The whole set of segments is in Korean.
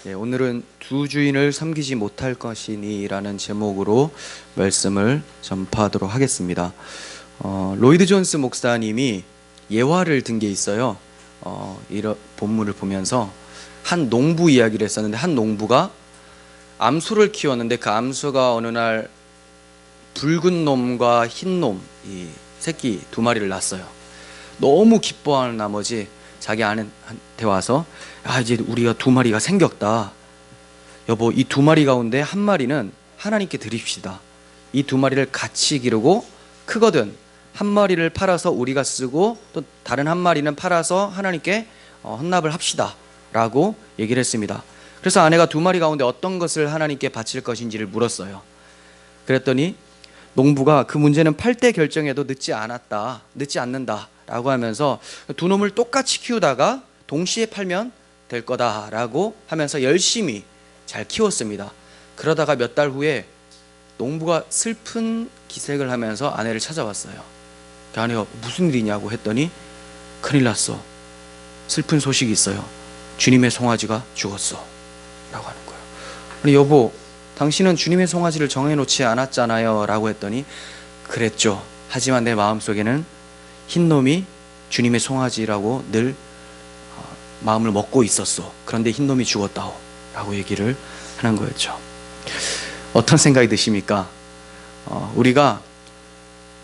오늘은 두 주인을 섬기지 못할 것이니라는 제목으로 말씀을 전파하도록 하겠습니다. 로이드 존스 목사님이 예화를 든 게 있어요. 이런 본문을 보면서 한 농부 이야기를 했었는데, 한 농부가 암소를 키웠는데 그 암소가 어느 날 붉은 놈과 흰 놈, 이 새끼 두 마리를 낳았어요. 너무 기뻐하는 나머지 자기 아내한테 와서, 이제 우리가 두 마리가 생겼다. 여보, 이 두 마리 가운데 한 마리는 하나님께 드립시다. 이 두 마리를 같이 기르고 크거든 한 마리를 팔아서 우리가 쓰고 또 다른 한 마리는 팔아서 하나님께 헌납을 합시다 라고 얘기를 했습니다. 그래서 아내가 두 마리 가운데 어떤 것을 하나님께 바칠 것인지를 물었어요. 그랬더니 농부가 그 문제는 팔 때 결정해도 늦지 않는다 라고 하면서 두 놈을 똑같이 키우다가 동시에 팔면 될 거다라고 하면서 열심히 잘 키웠습니다. 그러다가 몇 달 후에 농부가 슬픈 기색을 하면서 아내를 찾아왔어요. 그 아내가 무슨 일이냐고 했더니, 큰일 났어, 슬픈 소식이 있어요. 주님의 송아지가 죽었어 라고 하는 거예요. 아니, 여보, 당신은 주님의 송아지를 정해놓지 않았잖아요 라고 했더니, 그랬죠. 하지만 내 마음속에는 흰놈이 주님의 송아지라고 늘 마음을 먹고 있었어. 그런데 흰놈이 죽었다오 라고 얘기를 하는 거였죠. 어떤 생각이 드십니까? 우리가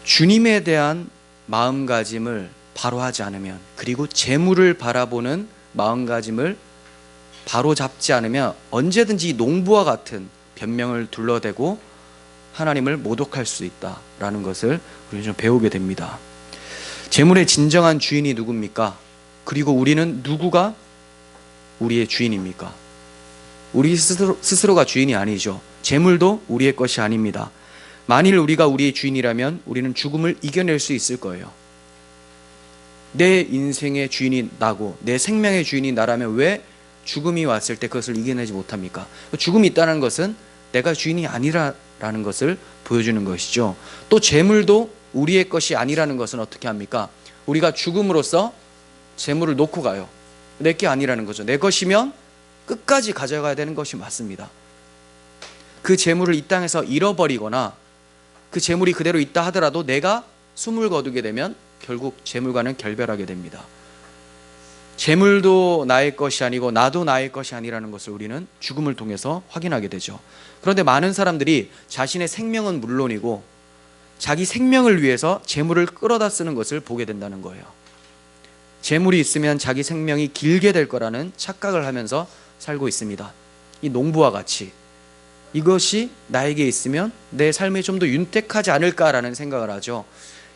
주님에 대한 마음가짐을 바로 하지 않으면, 그리고 재물을 바라보는 마음가짐을 바로 잡지 않으면 언제든지 농부와 같은 변명을 둘러대고 하나님을 모독할 수 있다라는 것을 우리는 좀 배우게 됩니다. 재물의 진정한 주인이 누굽니까? 그리고 우리는 누구가 우리의 주인입니까? 우리 스스로가 주인이 아니죠. 재물도 우리의 것이 아닙니다. 만일 우리가 우리의 주인이라면 우리는 죽음을 이겨낼 수 있을 거예요. 내 인생의 주인이 나고 내 생명의 주인이 나라면 왜 죽음이 왔을 때 그것을 이겨내지 못합니까? 죽음이 있다는 것은 내가 주인이 아니라는 것을 보여주는 것이죠. 또 재물도 우리의 것이 아니라는 것은 어떻게 합니까? 우리가 죽음으로써 재물을 놓고 가요. 내 게 아니라는 거죠. 내 것이면 끝까지 가져가야 되는 것이 맞습니다. 그 재물을 이 땅에서 잃어버리거나 그 재물이 그대로 있다 하더라도 내가 숨을 거두게 되면 결국 재물과는 결별하게 됩니다. 재물도 나의 것이 아니고 나도 나의 것이 아니라는 것을 우리는 죽음을 통해서 확인하게 되죠. 그런데 많은 사람들이 자신의 생명은 물론이고 자기 생명을 위해서 재물을 끌어다 쓰는 것을 보게 된다는 거예요. 재물이 있으면 자기 생명이 길게 될 거라는 착각을 하면서 살고 있습니다. 이 농부와 같이 이것이 나에게 있으면 내 삶이 좀 더 윤택하지 않을까라는 생각을 하죠.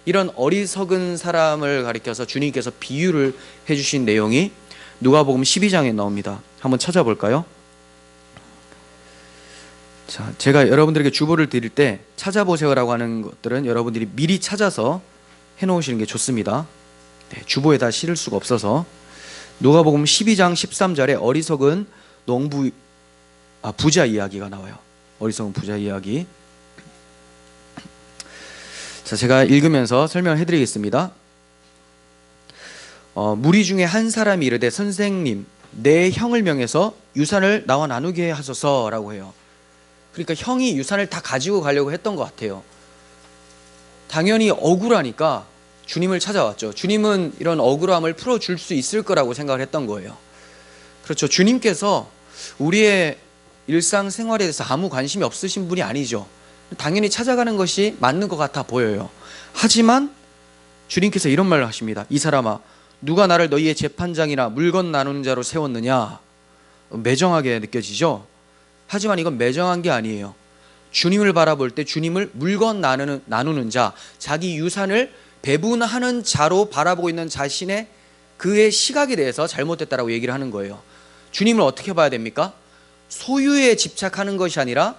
이런 어리석은 사람을 가리켜서 주님께서 비유를 해주신 내용이 누가복음 12장에 나옵니다. 한번 찾아볼까요? 자, 제가 여러분들에게 주보를 드릴 때 찾아보세요라고 하는 것들은 여러분들이 미리 찾아서 해놓으시는 게 좋습니다. 주보에다 실을 수가 없어서. 누가복음 12장 13절에 어리석은 부자 이야기가 나와요. 어리석은 부자 이야기. 자, 제가 읽으면서 설명을 해드리겠습니다. 무리 중에 한 사람이 이르되, 선생님, 내 형을 명해서 유산을 나와 나누게 하소서라고 해요. 그러니까 형이 유산을 다 가지고 가려고 했던 것 같아요. 당연히 억울하니까 주님을 찾아왔죠. 주님은 이런 억울함을 풀어줄 수 있을 거라고 생각을 했던 거예요. 그렇죠. 주님께서 우리의 일상생활에 대해서 아무 관심이 없으신 분이 아니죠. 당연히 찾아가는 것이 맞는 것 같아 보여요. 하지만 주님께서 이런 말을 하십니다. 이 사람아, 누가 나를 너희의 재판장이나 물건 나누는 자로 세웠느냐? 매정하게 느껴지죠. 하지만 이건 매정한 게 아니에요. 주님을 바라볼 때 주님을 물건 나누는 자, 자기 유산을 배분하는 자로 바라보고 있는 자신의 그의 시각에 대해서 잘못됐다라고 얘기를 하는 거예요. 주님을 어떻게 봐야 됩니까? 소유에 집착하는 것이 아니라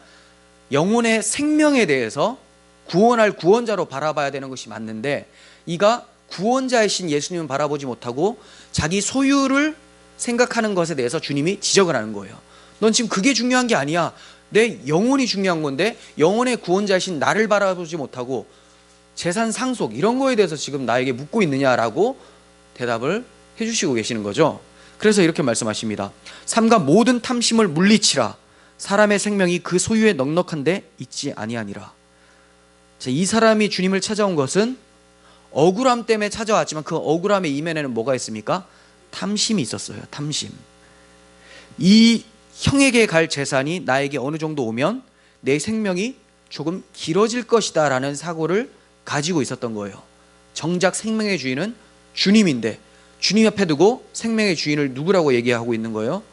영혼의 생명에 대해서 구원할 구원자로 바라봐야 되는 것이 맞는데, 이가 구원자이신 예수님을 바라보지 못하고 자기 소유를 생각하는 것에 대해서 주님이 지적을 하는 거예요. 넌 지금 그게 중요한 게 아니야. 내 영혼이 중요한 건데 영혼의 구원자이신 나를 바라보지 못하고 재산 상속 이런 거에 대해서 지금 나에게 묻고 있느냐라고 대답을 해주시고 계시는 거죠. 그래서 이렇게 말씀하십니다. 삼가 모든 탐심을 물리치라. 사람의 생명이 그 소유에 넉넉한데 있지 아니하니라. 이 사람이 주님을 찾아온 것은 억울함 때문에 찾아왔지만 그 억울함의 이면에는 뭐가 있습니까? 탐심이 있었어요. 탐심. 이 형에게 갈 재산이 나에게 어느 정도 오면 내 생명이 조금 길어질 것이다 라는 사고를 가지고 있었던 거예요. 정작 생명의 주인은 주님인데 주님 옆에 두고 생명의 주인을 누구라고 얘기하고 있는 거예요?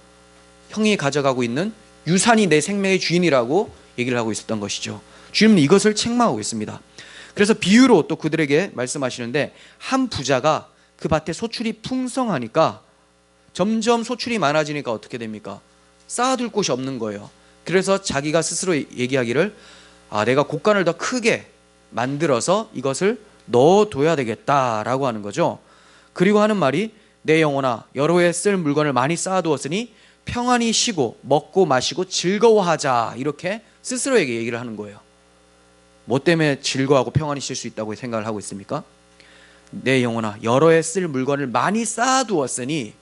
형이 가져가고 있는 유산이 내 생명의 주인이라고 얘기를 하고 있었던 것이죠. 주님은 이것을 책망하고 있습니다. 그래서 비유로 또 그들에게 말씀하시는데, 한 부자가 그 밭에 소출이 풍성하니까 점점 소출이 많아지니까 어떻게 됩니까? 쌓아둘 곳이 없는 거예요. 그래서 자기가 스스로 얘기하기를, 내가 곡간을 더 크게 만들어서 이것을 넣어둬야 되겠다라고 하는 거죠. 그리고 하는 말이, 내 영혼아 여러 해 쓸 물건을 많이 쌓아두었으니 평안히 쉬고 먹고 마시고 즐거워하자. 이렇게 스스로에게 얘기를 하는 거예요. 뭐 때문에 즐거워하고 평안히 쉴 수 있다고 생각을 하고 있습니까? 내 영혼아 여러 해 쓸 물건을 많이 쌓아두었으니,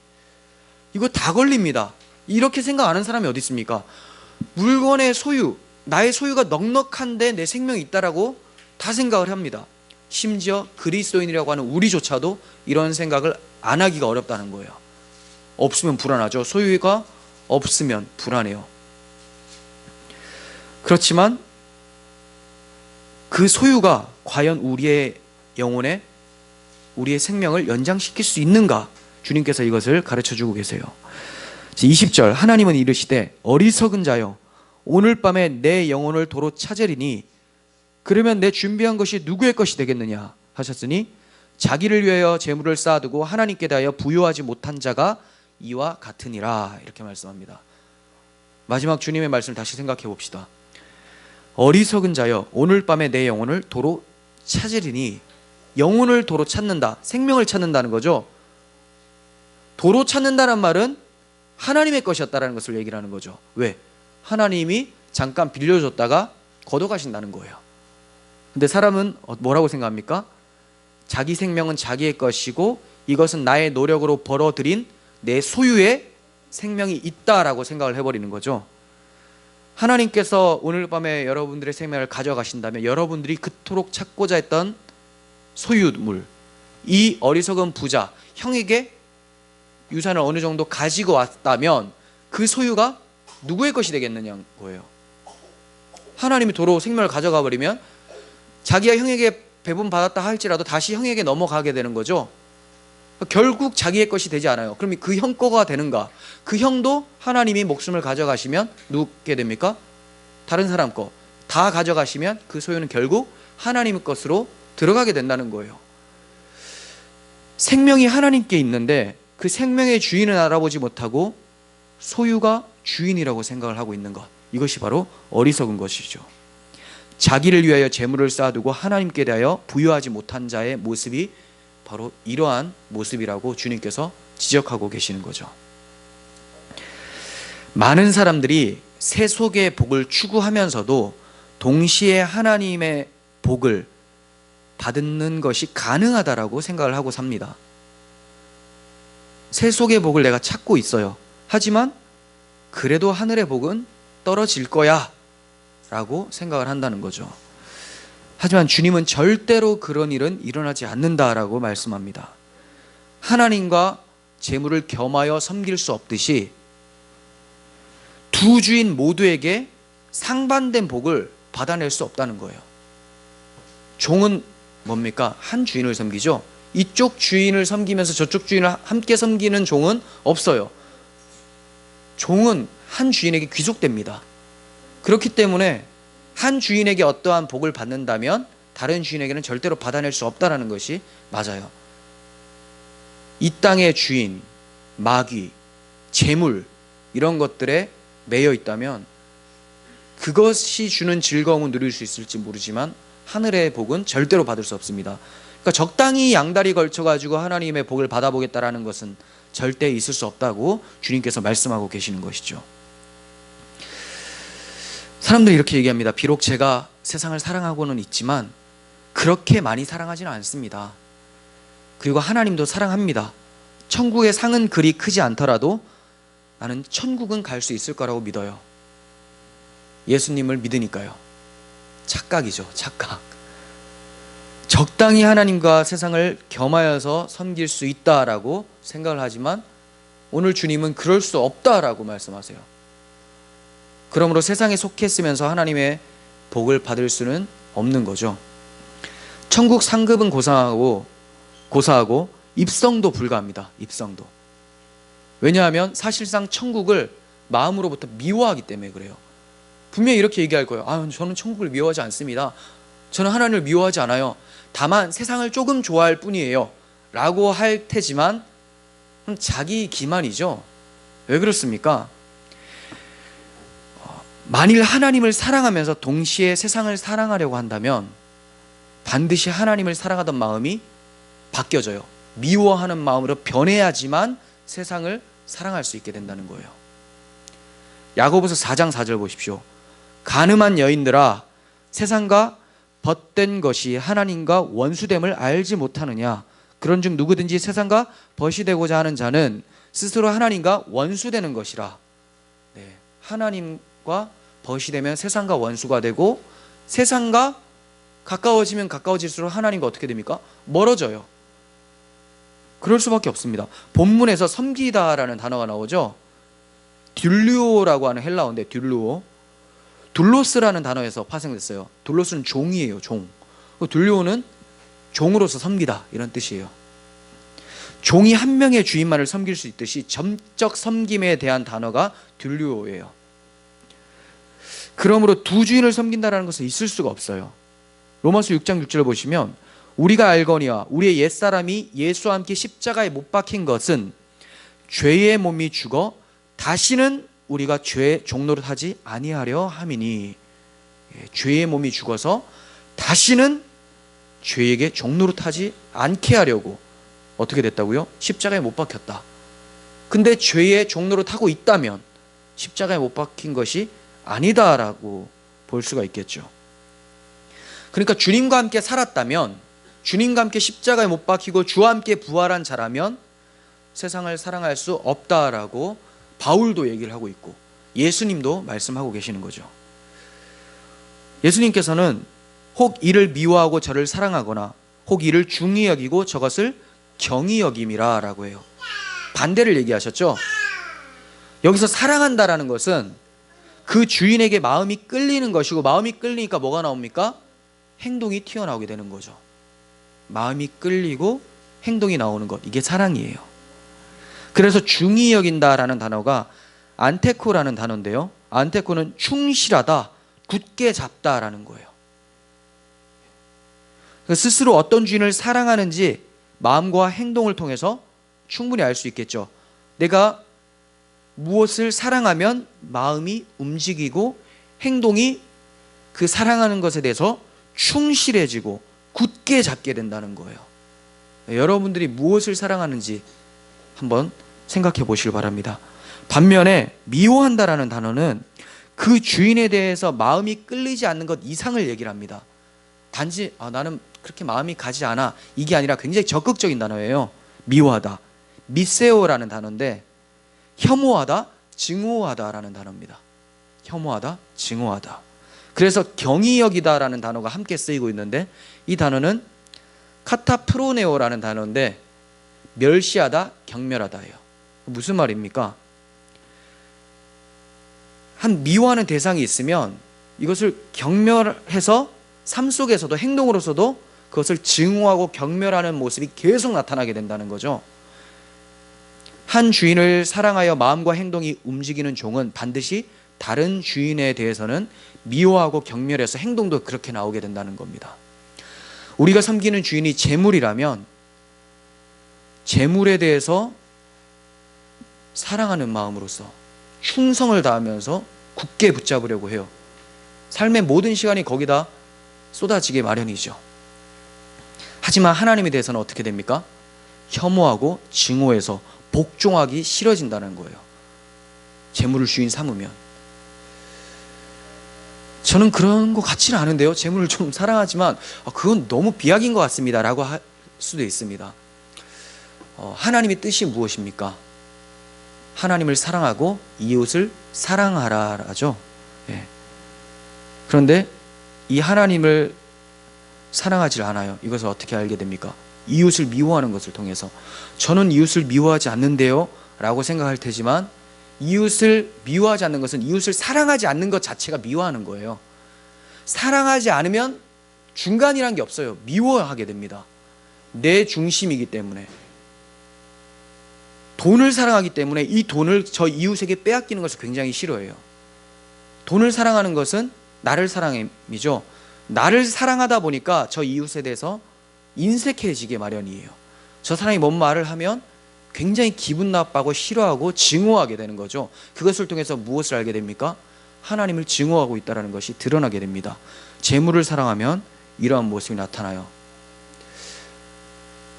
이거 다 걸립니다. 이렇게 생각하는 사람이 어디 있습니까? 물건의 소유, 나의 소유가 넉넉한데 내 생명이 있다라고 다 생각을 합니다. 심지어 그리스도인이라고 하는 우리조차도 이런 생각을 안 하기가 어렵다는 거예요. 없으면 불안하죠. 소유가 없으면 불안해요. 그렇지만 그 소유가 과연 우리의 영혼에 우리의 생명을 연장시킬 수 있는가? 주님께서 이것을 가르쳐주고 계세요. 20절, 하나님은 이르시되 어리석은 자여 오늘 밤에 내 영혼을 도로 찾으리니 그러면 내 준비한 것이 누구의 것이 되겠느냐 하셨으니 자기를 위하여 재물을 쌓아두고 하나님께 대하여 부요하지 못한 자가 이와 같으니라. 이렇게 말씀합니다. 마지막 주님의 말씀을 다시 생각해 봅시다. 어리석은 자여 오늘 밤에 내 영혼을 도로 찾으리니, 영혼을 도로 찾는다, 생명을 찾는다는 거죠. 도로 찾는다는 말은 하나님의 것이었다는 것을 얘기를 하는 거죠. 왜? 하나님이 잠깐 빌려줬다가 걷어가신다는 거예요. 근데 사람은 뭐라고 생각합니까? 자기 생명은 자기의 것이고 이것은 나의 노력으로 벌어들인 내 소유의 생명이 있다라고 생각을 해버리는 거죠. 하나님께서 오늘 밤에 여러분들의 생명을 가져가신다면 여러분들이 그토록 찾고자 했던 소유물, 이 어리석은 부자 형에게 유산을 어느 정도 가지고 왔다면 그 소유가 누구의 것이 되겠느냐는 거예요. 하나님이 도로 생명을 가져가 버리면 자기가 형에게 배분 받았다 할지라도 다시 형에게 넘어가게 되는 거죠. 결국 자기의 것이 되지 않아요. 그럼 그 형 거가 되는가? 그 형도 하나님이 목숨을 가져가시면 누게 됩니까? 다른 사람 거 다 가져가시면 그 소유는 결국 하나님의 것으로 들어가게 된다는 거예요. 생명이 하나님께 있는데 그 생명의 주인은 알아보지 못하고 소유가 주인이라고 생각을 하고 있는 것, 이것이 바로 어리석은 것이죠. 자기를 위하여 재물을 쌓아두고 하나님께 대하여 부유하지 못한 자의 모습이 바로 이러한 모습이라고 주님께서 지적하고 계시는 거죠. 많은 사람들이 세속의 복을 추구하면서도 동시에 하나님의 복을 받는 것이 가능하다라고 생각을 하고 삽니다. 세속의 복을 내가 찾고 있어요. 하지만 그래도 하늘의 복은 떨어질 거야 라고 생각을 한다는 거죠. 하지만 주님은 절대로 그런 일은 일어나지 않는다라고 말씀합니다. 하나님과 재물을 겸하여 섬길 수 없듯이 두 주인 모두에게 상반된 복을 받아낼 수 없다는 거예요. 종은 뭡니까? 한 주인을 섬기죠. 이쪽 주인을 섬기면서 저쪽 주인을 함께 섬기는 종은 없어요. 종은 한 주인에게 귀속됩니다. 그렇기 때문에 한 주인에게 어떠한 복을 받는다면 다른 주인에게는 절대로 받아낼 수 없다는 것이 맞아요. 이 땅의 주인, 마귀, 재물 이런 것들에 매여 있다면 그것이 주는 즐거움은 누릴 수 있을지 모르지만 하늘의 복은 절대로 받을 수 없습니다. 그러니까 적당히 양다리 걸쳐가지고 하나님의 복을 받아보겠다라는 것은 절대 있을 수 없다고 주님께서 말씀하고 계시는 것이죠. 사람들이 이렇게 얘기합니다. 비록 제가 세상을 사랑하고는 있지만 그렇게 많이 사랑하지는 않습니다. 그리고 하나님도 사랑합니다. 천국의 상은 그리 크지 않더라도 나는 천국은 갈 수 있을 거라고 믿어요. 예수님을 믿으니까요. 착각이죠, 착각. 적당히 하나님과 세상을 겸하여서 섬길 수 있다라고 생각을 하지만 오늘 주님은 그럴 수 없다라고 말씀하세요. 그러므로 세상에 속했으면서 하나님의 복을 받을 수는 없는 거죠. 천국 상급은 고사하고 입성도 불가합니다. 입성도. 왜냐하면 사실상 천국을 마음으로부터 미워하기 때문에 그래요. 분명히 이렇게 얘기할 거예요. 저는 천국을 미워하지 않습니다. 저는 하나님을 미워하지 않아요. 다만 세상을 조금 좋아할 뿐이에요 라고 할 테지만 자기 기만이죠. 왜 그렇습니까? 만일 하나님을 사랑하면서 동시에 세상을 사랑하려고 한다면 반드시 하나님을 사랑하던 마음이 바뀌어져요. 미워하는 마음으로 변해야지만 세상을 사랑할 수 있게 된다는 거예요. 야고보서 4장 4절 보십시오. 간음한 여인들아, 세상과 벗된 것이 하나님과 원수됨을 알지 못하느냐. 그런즉 누구든지 세상과 벗이 되고자 하는 자는 스스로 하나님과 원수되는 것이라. 하나님과 벗이 되면 세상과 원수가 되고, 세상과 가까워지면 가까워질수록 하나님과 어떻게 됩니까? 멀어져요. 그럴 수밖에 없습니다. 본문에서 섬기다라는 단어가 나오죠. 듈루오라고 하는 헬라어인데, 듈루오, 둘로스라는 단어에서 파생됐어요. 둘로스는 종이에요, 종. 듈루오는 종으로서 섬기다, 이런 뜻이에요. 종이 한 명의 주인만을 섬길 수 있듯이 점적 섬김에 대한 단어가 듈루오예요. 그러므로 두 주인을 섬긴다는 것은 있을 수가 없어요. 로마서 6장 6절을 보시면, 우리가 알거니와 우리의 옛사람이 예수와 함께 십자가에 못 박힌 것은 죄의 몸이 죽어 다시는 우리가 죄의 종노릇 하지 아니하려 함이니. 죄의 몸이 죽어서 다시는 죄에게 종노릇 하지 않게 하려고 어떻게 됐다고요? 십자가에 못 박혔다. 근데 죄의 종노릇 하고 있다면 십자가에 못 박힌 것이 아니다라고 볼 수가 있겠죠. 그러니까 주님과 함께 살았다면, 주님과 함께 십자가에 못 박히고 주와 함께 부활한 자라면 세상을 사랑할 수 없다라고 바울도 얘기를 하고 있고 예수님도 말씀하고 계시는 거죠. 예수님께서는 혹 이를 미워하고 저를 사랑하거나 혹 이를 중히 여기고 저것을 경히 여김이라 라고 해요. 반대를 얘기하셨죠. 여기서 사랑한다라는 것은 그 주인에게 마음이 끌리는 것이고, 마음이 끌리니까 뭐가 나옵니까? 행동이 튀어나오게 되는 거죠. 마음이 끌리고 행동이 나오는 것, 이게 사랑이에요. 그래서 중히 여긴다라는 단어가 안테코라는 단어인데요, 안테코는 충실하다, 굳게 잡다라는 거예요. 스스로 어떤 주인을 사랑하는지 마음과 행동을 통해서 충분히 알 수 있겠죠. 내가 무엇을 사랑하면 마음이 움직이고 행동이 그 사랑하는 것에 대해서 충실해지고 굳게 잡게 된다는 거예요. 여러분들이 무엇을 사랑하는지 한번 생각해 보시길 바랍니다. 반면에 미워한다라는 단어는 그 주인에 대해서 마음이 끌리지 않는 것 이상을 얘기를 합니다. 단지 나는 그렇게 마음이 가지 않아, 이게 아니라 굉장히 적극적인 단어예요. 미워하다, 미세오라는 단어인데 혐오하다, 증오하다라는 단어입니다. 혐오하다, 증오하다. 그래서 경히 여기다라는 단어가 함께 쓰이고 있는데, 이 단어는 카타프로네오라는 단어인데 멸시하다, 경멸하다예요. 무슨 말입니까? 한 미워하는 대상이 있으면 이것을 경멸해서 삶 속에서도 행동으로서도 그것을 증오하고 경멸하는 모습이 계속 나타나게 된다는 거죠. 한 주인을 사랑하여 마음과 행동이 움직이는 종은 반드시 다른 주인에 대해서는 미워하고 경멸해서 행동도 그렇게 나오게 된다는 겁니다. 우리가 섬기는 주인이 재물이라면 재물에 대해서 사랑하는 마음으로서 충성을 다하면서 굳게 붙잡으려고 해요. 삶의 모든 시간이 거기다 쏟아지게 마련이죠. 하지만 하나님에 대해서는 어떻게 됩니까? 혐오하고 증오해서 복종하기 싫어진다는 거예요. 재물을 주인 삼으면. 저는 그런 것 같지는 않은데요, 재물을 좀 사랑하지만 그건 너무 비약인 것 같습니다 라고 할 수도 있습니다. 하나님의 뜻이 무엇입니까? 하나님을 사랑하고 이웃을 사랑하라라죠. 예. 그런데 이 하나님을 사랑하지 않아요. 이것을 어떻게 알게 됩니까? 이웃을 미워하는 것을 통해서. 저는 이웃을 미워하지 않는데요 라고 생각할 테지만, 이웃을 미워하지 않는 것은 이웃을 사랑하지 않는 것 자체가 미워하는 거예요. 사랑하지 않으면 중간이란 게 없어요. 미워하게 됩니다. 내 중심이기 때문에. 돈을 사랑하기 때문에 이 돈을 저 이웃에게 빼앗기는 것을 굉장히 싫어해요. 돈을 사랑하는 것은 나를 사랑함이죠. 나를 사랑하다 보니까 저 이웃에 대해서 인색해지게 마련이에요. 저 사람이 뭔 말을 하면 굉장히 기분 나빠하고 싫어하고 증오하게 되는 거죠. 그것을 통해서 무엇을 알게 됩니까? 하나님을 증오하고 있다는 것이 드러나게 됩니다. 재물을 사랑하면 이러한 모습이 나타나요.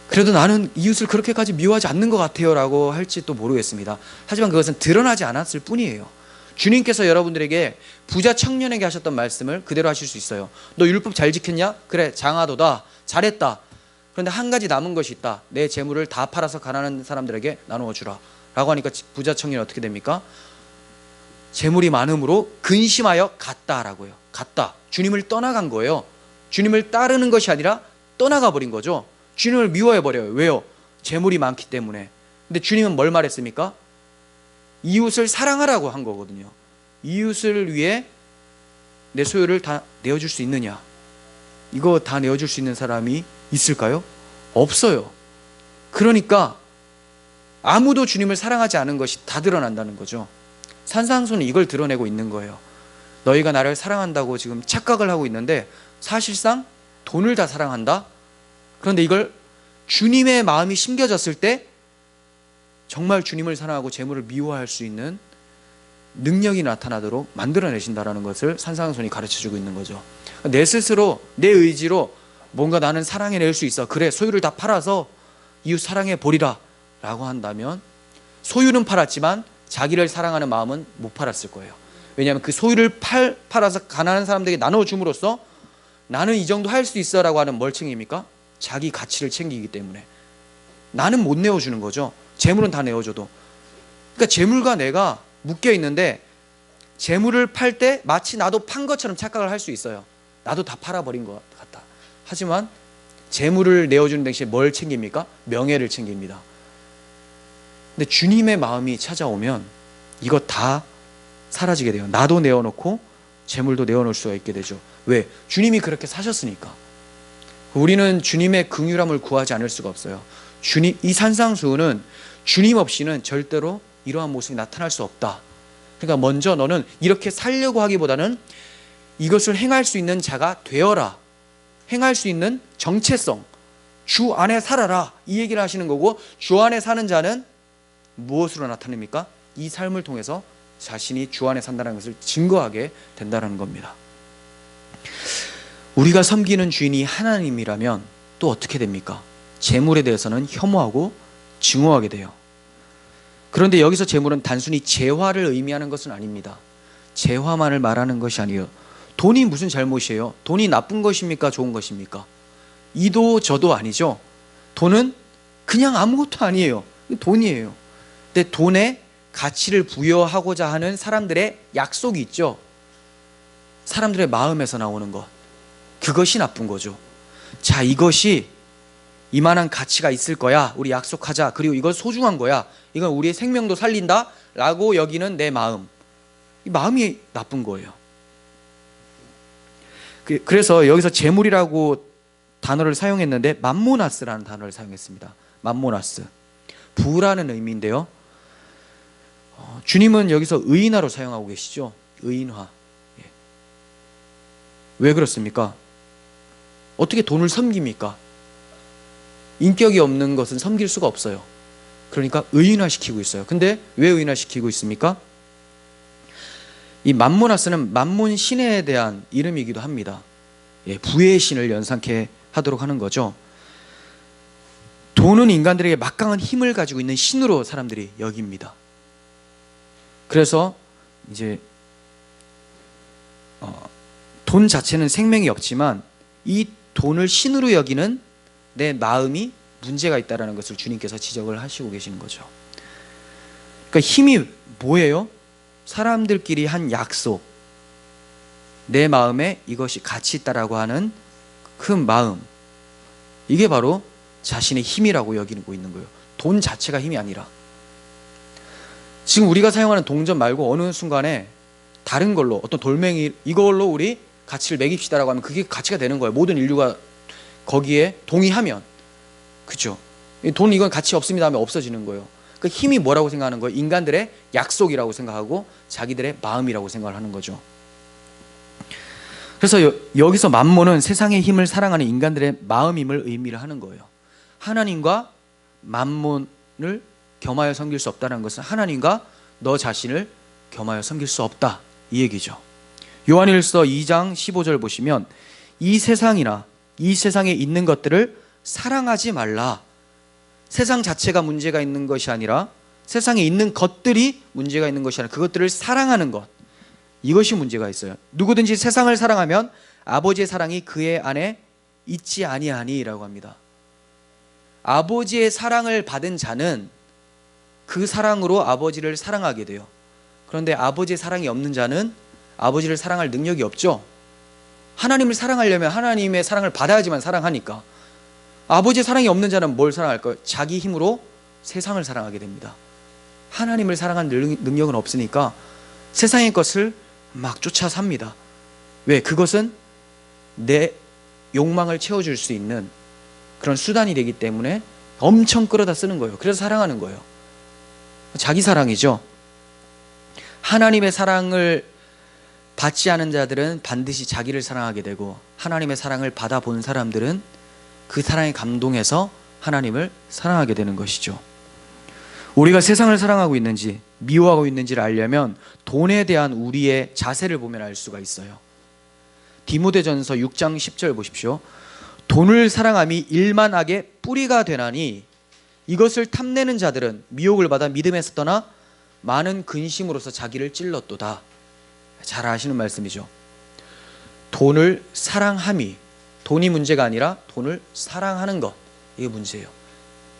그래도 나는 이웃을 그렇게까지 미워하지 않는 것 같아요 라고 할지 또 모르겠습니다. 하지만 그것은 드러나지 않았을 뿐이에요. 주님께서 여러분들에게 부자 청년에게 하셨던 말씀을 그대로 하실 수 있어요. 너 율법 잘 지켰냐? 그래, 장하도다. 잘했다. 그런데 한 가지 남은 것이 있다. 내 재물을 다 팔아서 가난한 사람들에게 나누어 주라 라고 하니까 부자 청년이 어떻게 됩니까? 재물이 많음으로 근심하여 갔다라고요. 갔다. 주님을 떠나간 거예요. 주님을 따르는 것이 아니라 떠나가 버린 거죠. 주님을 미워해 버려요. 왜요? 재물이 많기 때문에. 근데 주님은 뭘 말했습니까? 이웃을 사랑하라고 한 거거든요. 이웃을 위해 내 소유를 다 내어줄 수 있느냐? 이거 다 내어줄 수 있는 사람이 있을까요? 없어요. 그러니까 아무도 주님을 사랑하지 않은 것이 다 드러난다는 거죠. 산상수는 이걸 드러내고 있는 거예요. 너희가 나를 사랑한다고 지금 착각을 하고 있는데 사실상 돈을 다 사랑한다? 그런데 이걸 주님의 마음이 심겨졌을 때 정말 주님을 사랑하고 재물을 미워할 수 있는 능력이 나타나도록 만들어내신다는 것을 산상손이 가르쳐주고 있는 거죠. 내 스스로 내 의지로 뭔가 나는 사랑해낼 수 있어. 그래, 소유를 다 팔아서 이웃 사랑해 보리라 라고 한다면 소유는 팔았지만 자기를 사랑하는 마음은 못 팔았을 거예요. 왜냐하면 그 소유를 팔아서 가난한 사람들에게 나눠줌으로써 나는 이 정도 할 수 있어 라고 하는 뭘 챙깁니까? 자기 가치를 챙기기 때문에. 나는 못 내어주는 거죠. 재물은 다 내어줘도. 그러니까 재물과 내가 묶여 있는데 재물을 팔 때 마치 나도 판 것처럼 착각을 할 수 있어요. 나도 다 팔아버린 것 같다. 하지만 재물을 내어주는 대신에 뭘 챙깁니까? 명예를 챙깁니다. 근데 주님의 마음이 찾아오면 이거 다 사라지게 돼요. 나도 내어놓고 재물도 내어놓을 수가 있게 되죠. 왜? 주님이 그렇게 사셨으니까. 우리는 주님의 긍휼함을 구하지 않을 수가 없어요. 이 산상수훈은 주님 없이는 절대로 이러한 모습이 나타날 수 없다. 그러니까 먼저 너는 이렇게 살려고 하기보다는 이것을 행할 수 있는 자가 되어라. 행할 수 있는 정체성, 주 안에 살아라, 이 얘기를 하시는 거고, 주 안에 사는 자는 무엇으로 나타냅니까? 이 삶을 통해서 자신이 주 안에 산다는 것을 증거하게 된다는 겁니다. 우리가 섬기는 주인이 하나님이라면 또 어떻게 됩니까? 재물에 대해서는 혐오하고 증오하게 돼요. 그런데 여기서 재물은 단순히 재화를 의미하는 것은 아닙니다. 재화만을 말하는 것이 아니에요. 돈이 무슨 잘못이에요? 돈이 나쁜 것입니까? 좋은 것입니까? 이도 저도 아니죠. 돈은 그냥 아무것도 아니에요. 돈이에요. 근데 돈에 가치를 부여하고자 하는 사람들의 약속이 있죠. 사람들의 마음에서 나오는 것. 그것이 나쁜 거죠. 자, 이것이 이만한 가치가 있을 거야. 우리 약속하자. 그리고 이건 소중한 거야. 이건 우리의 생명도 살린다 라고 여기는 내 마음. 이 마음이 나쁜 거예요. 그래서 여기서 재물이라고 단어를 사용했는데 맘모나스라는 단어를 사용했습니다. 맘모나스. 부라는 의미인데요. 주님은 여기서 의인화로 사용하고 계시죠. 의인화. 왜 그렇습니까? 어떻게 돈을 섬깁니까? 인격이 없는 것은 섬길 수가 없어요. 그러니까 의인화시키고 있어요. 근데 왜 의인화시키고 있습니까? 이 맘모나스는 맘몬 신에 대한 이름이기도 합니다. 부의 신을 연상케 하도록 하는 거죠. 돈은 인간들에게 막강한 힘을 가지고 있는 신으로 사람들이 여깁니다. 그래서 이제 돈 자체는 생명이 없지만 이 돈을 신으로 여기는 내 마음이 문제가 있다는 것을 주님께서 지적을 하시고 계시는 거죠. 그러니까 힘이 뭐예요? 사람들끼리 한 약속, 내 마음에 이것이 가치 있다라고 하는 큰 마음, 이게 바로 자신의 힘이라고 여기고 있는 거예요. 돈 자체가 힘이 아니라. 지금 우리가 사용하는 동전 말고 어느 순간에 다른 걸로, 어떤 돌멩이, 이걸로 우리 가치를 매깁시다라고 하면 그게 가치가 되는 거예요. 모든 인류가 거기에 동의하면. 그죠? 돈 이건 가치 없습니다 하면 없어지는 거예요. 그 힘이 뭐라고 생각하는 거예요? 인간들의 약속이라고 생각하고 자기들의 마음이라고 생각을 하는 거죠. 그래서 여기서 맘몬은 세상의 힘을 사랑하는 인간들의 마음임을 의미를 하는 거예요. 하나님과 맘몬을 겸하여 섬길 수 없다는 것은 하나님과 너 자신을 겸하여 섬길 수 없다, 이 얘기죠. 요한일서 2장 15절 보시면 이 세상이나 이 세상에 있는 것들을 사랑하지 말라. 세상 자체가 문제가 있는 것이 아니라 세상에 있는 것들이 문제가 있는 것이 아니라 그것들을 사랑하는 것, 이것이 문제가 있어요. 누구든지 세상을 사랑하면 아버지의 사랑이 그의 안에 있지 아니하니라고 합니다. 아버지의 사랑을 받은 자는 그 사랑으로 아버지를 사랑하게 돼요. 그런데 아버지의 사랑이 없는 자는 아버지를 사랑할 능력이 없죠. 하나님을 사랑하려면 하나님의 사랑을 받아야지만 사랑하니까. 아버지의 사랑이 없는 자는 뭘 사랑할까요? 자기 힘으로 세상을 사랑하게 됩니다. 하나님을 사랑하는 능력은 없으니까 세상의 것을 막 쫓아 삽니다. 왜? 그것은 내 욕망을 채워줄 수 있는 그런 수단이 되기 때문에 엄청 끌어다 쓰는 거예요. 그래서 사랑하는 거예요. 자기 사랑이죠. 하나님의 사랑을 받지 않은 자들은 반드시 자기를 사랑하게 되고, 하나님의 사랑을 받아본 사람들은 그 사랑에 감동해서 하나님을 사랑하게 되는 것이죠. 우리가 세상을 사랑하고 있는지 미워하고 있는지를 알려면 돈에 대한 우리의 자세를 보면 알 수가 있어요. 디모데전서 6장 10절 보십시오. 돈을 사랑함이 일만 악의 뿌리가 되나니 이것을 탐내는 자들은 미혹을 받아 믿음에서 떠나 많은 근심으로서 자기를 찔렀도다. 잘 아시는 말씀이죠. 돈을 사랑함이, 돈이 문제가 아니라 돈을 사랑하는 것, 이게 문제예요.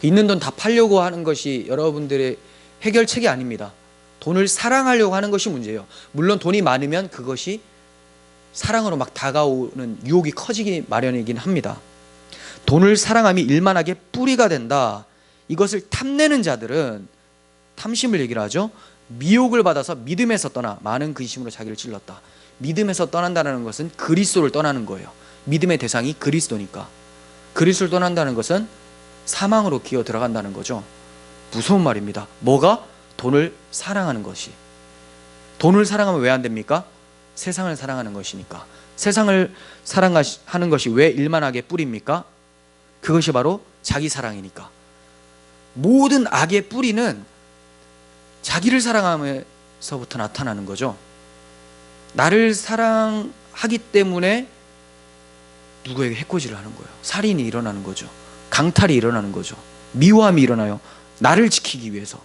있는 돈 다 팔려고 하는 것이 여러분들의 해결책이 아닙니다. 돈을 사랑하려고 하는 것이 문제예요. 물론 돈이 많으면 그것이 사랑으로 막 다가오는 유혹이 커지기 마련이긴 합니다. 돈을 사랑함이 일만하게 뿌리가 된다. 이것을 탐내는 자들은, 탐심을 얘기를 하죠, 미혹을 받아서 믿음에서 떠나 많은 근심으로 자기를 찔렀다. 믿음에서 떠난다는 것은 그리스도를 떠나는 거예요. 믿음의 대상이 그리스도니까. 그리스도를 떠난다는 것은 사망으로 기어 들어간다는 거죠. 무서운 말입니다. 뭐가? 돈을 사랑하는 것이. 돈을 사랑하면 왜 안 됩니까? 세상을 사랑하는 것이니까. 세상을 사랑하는 것이 왜 일만하게 뿌리입니까? 그것이 바로 자기 사랑이니까. 모든 악의 뿌리는 자기를 사랑하면서부터 나타나는 거죠. 나를 사랑하기 때문에 누구에게 해코지를 하는 거예요. 살인이 일어나는 거죠. 강탈이 일어나는 거죠. 미워함이 일어나요. 나를 지키기 위해서.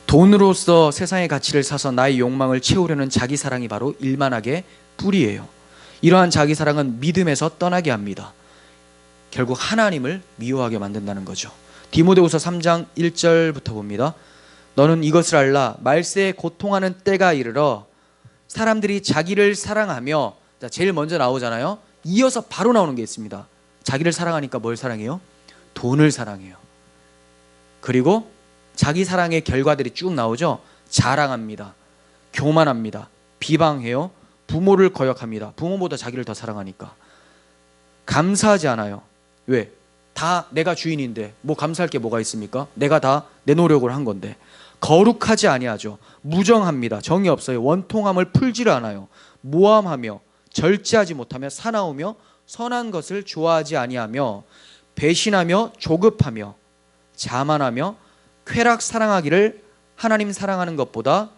돈으로서 세상의 가치를 사서 나의 욕망을 채우려는 자기 사랑이 바로 일만하게 뿌리예요. 이러한 자기 사랑은 믿음에서 떠나게 합니다. 결국 하나님을 미워하게 만든다는 거죠. 디모데후서 3장 1절부터 봅니다. 너는 이것을 알라. 말세에 고통하는 때가 이르러 사람들이 자기를 사랑하며, 자, 제일 먼저 나오잖아요. 이어서 바로 나오는 게 있습니다. 자기를 사랑하니까 뭘 사랑해요? 돈을 사랑해요. 그리고 자기 사랑의 결과들이 쭉 나오죠. 자랑합니다. 교만합니다. 비방해요. 부모를 거역합니다. 부모보다 자기를 더 사랑하니까. 감사하지 않아요. 왜? 다 내가 주인인데 뭐 감사할 게 뭐가 있습니까? 내가 다 내 노력을 한 건데. 거룩하지 아니하죠. 무정합니다. 정이 없어요. 원통함을 풀지를 않아요. 모함하며 절제하지 못하며 사나우며 선한 것을 좋아하지 아니하며 배신하며 조급하며 자만하며 쾌락 사랑하기를 하나님 사랑하는 것보다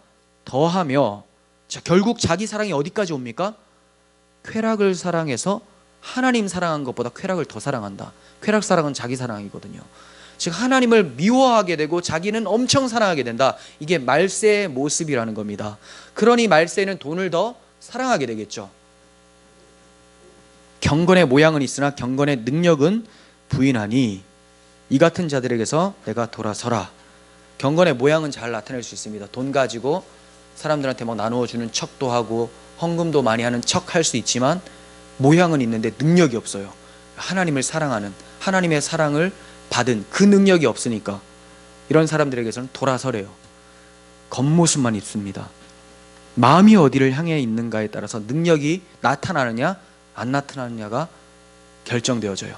더하며. 자, 결국 자기 사랑이 어디까지 옵니까? 쾌락을 사랑해서 하나님 사랑한 것보다 쾌락을 더 사랑한다. 쾌락 사랑은 자기 사랑이거든요. 즉 하나님을 미워하게 되고 자기는 엄청 사랑하게 된다. 이게 말세의 모습이라는 겁니다. 그러니 말세는 돈을 더 사랑하게 되겠죠. 경건의 모양은 있으나 경건의 능력은 부인하니 이 같은 자들에게서 내가 돌아서라. 경건의 모양은 잘 나타낼 수 있습니다. 돈 가지고 사람들한테 막 나누어 주는 척도 하고 헌금도 많이 하는 척 할 수 있지만 모양은 있는데 능력이 없어요. 하나님을 사랑하는, 하나님의 사랑을 받은 그 능력이 없으니까 이런 사람들에게서는 돌아서래요. 겉모습만 있습니다. 마음이 어디를 향해 있는가에 따라서 능력이 나타나느냐 안 나타나느냐가 결정되어져요.